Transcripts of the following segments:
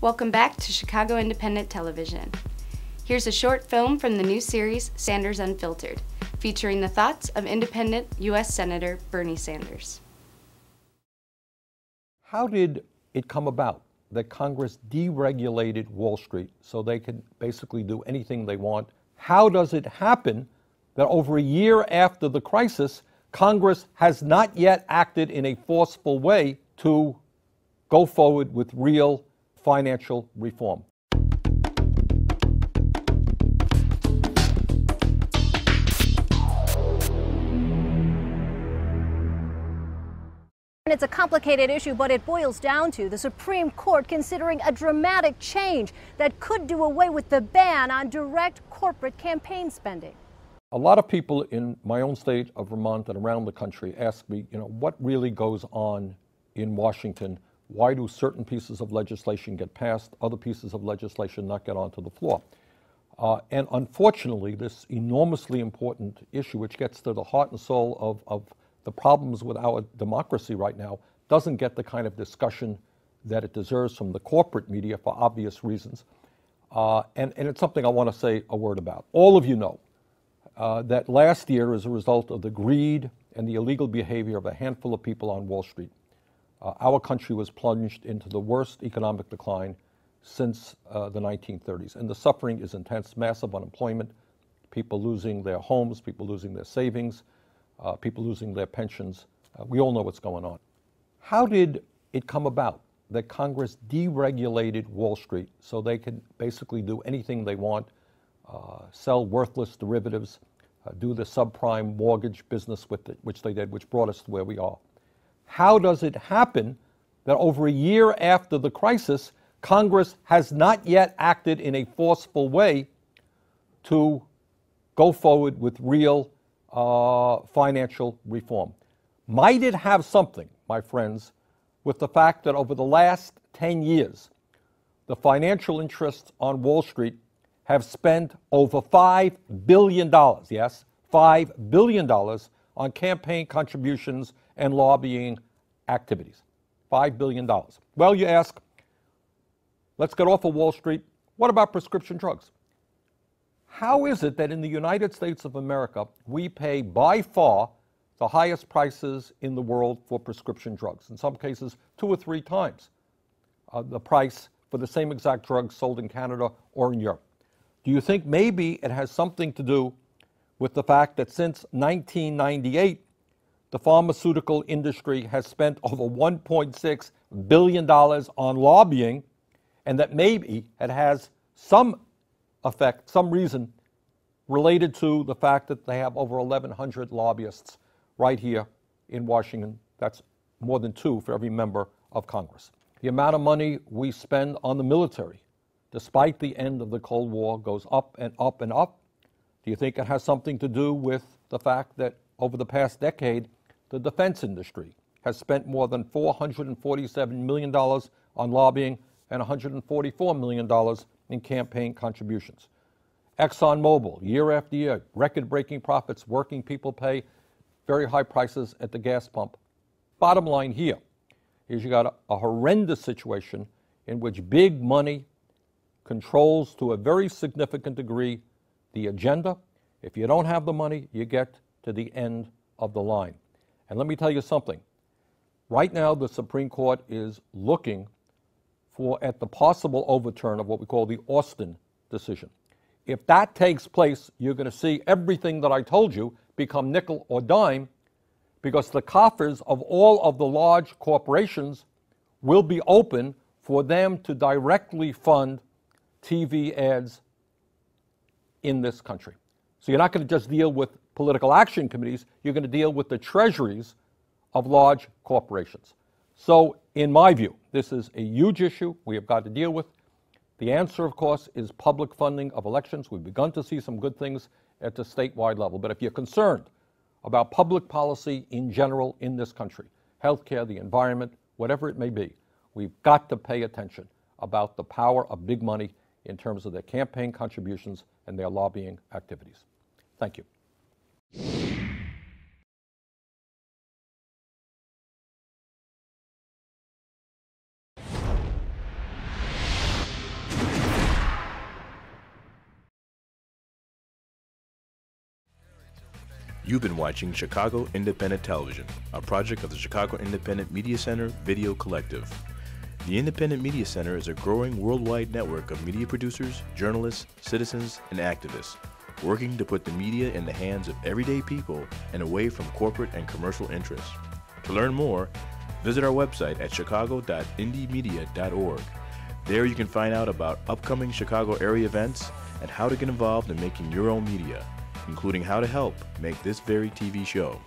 Welcome back to Chicago Independent Television. Here's a short film from the new series, Sanders Unfiltered, featuring the thoughts of independent U.S. Senator Bernie Sanders. How did it come about that Congress deregulated Wall Street so they could basically do anything they want? How does it happen that over a year after the crisis, Congress has not yet acted in a forceful way to go forward with real financial reform? It's a complicated issue, but it boils down to the Supreme Court considering a dramatic change that could do away with the ban on direct corporate campaign spending. A lot of people in my own state of Vermont and around the country ask me, what really goes on in Washington? Why do certain pieces of legislation get passed, other pieces of legislation not get onto the floor? And unfortunately, this enormously important issue, which gets to the heart and soul of the problems with our democracy right now, doesn't get the kind of discussion that it deserves from the corporate media for obvious reasons. And it's something I want to say a word about. All of you know that last year, as a result of the greed and the illegal behavior of a handful of people on Wall Street, our country was plunged into the worst economic decline since the 1930s. And the suffering is intense, massive unemployment, people losing their homes, people losing their savings, people losing their pensions. We all know what's going on. How did it come about that Congress deregulated Wall Street so they could basically do anything they want, sell worthless derivatives, do the subprime mortgage business with it, which they did, which brought us to where we are? How does it happen that over a year after the crisis, Congress has not yet acted in a forceful way to go forward with real financial reform? Might it have something, my friends, with the fact that over the last 10 years, the financial interests on Wall Street have spent over $5 billion, yes, $5 billion on campaign contributions and lobbying activities. $5 billion. Well, you ask, let's get off of Wall Street. What about prescription drugs? How is it that in the United States of America, we pay by far the highest prices in the world for prescription drugs? In some cases, 2 or 3 times the price for the same exact drugs sold in Canada or in Europe. Do you think maybe it has something to do with the fact that since 1998, the pharmaceutical industry has spent over $1.6 billion on lobbying, and that maybe it has some effect, some reason related to the fact that they have over 1,100 lobbyists right here in Washington? That's more than 2 for every member of Congress. The amount of money we spend on the military, despite the end of the Cold War, goes up and up and up. Do you think it has something to do with the fact that over the past decade, the defense industry has spent more than $447 million on lobbying and $144 million in campaign contributions? ExxonMobil, year after year, record-breaking profits, working people pay very high prices at the gas pump. Bottom line here is you got a horrendous situation in which big money controls to a very significant degree the agenda. If you don't have the money, you get to the end of the line. And let me tell you something. Right now, the Supreme Court is looking at the possible overturn of what we call the Austin decision. If that takes place, you're going to see everything that I told you become nickel or dime, because the coffers of all of the large corporations will be open for them to directly fund TV ads in this country. So you're not going to just deal with political action committees, you're going to deal with the treasuries of large corporations. So in my view, this is a huge issue we have got to deal with. The answer, of course, is public funding of elections. We've begun to see some good things at the statewide level. But if you're concerned about public policy in general in this country, healthcare, the environment, whatever it may be, we've got to pay attention about the power of big money in terms of their campaign contributions and their lobbying activities. Thank you. You've been watching Chicago Independent Television, a project of the Chicago Independent Media Center Video Collective. The Independent Media Center is a growing worldwide network of media producers, journalists, citizens, and activists, working to put the media in the hands of everyday people and away from corporate and commercial interests. To learn more, visit our website at chicago.indiemedia.org. There you can find out about upcoming Chicago area events and how to get involved in making your own media, including how to help make this very TV show.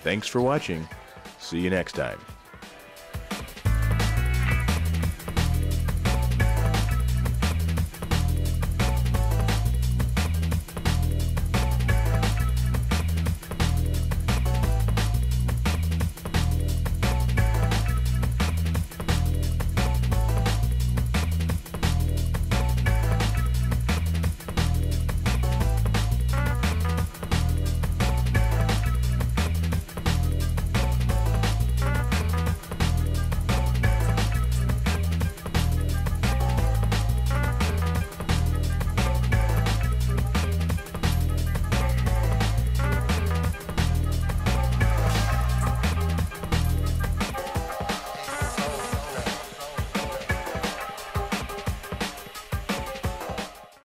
Thanks for watching. See you next time.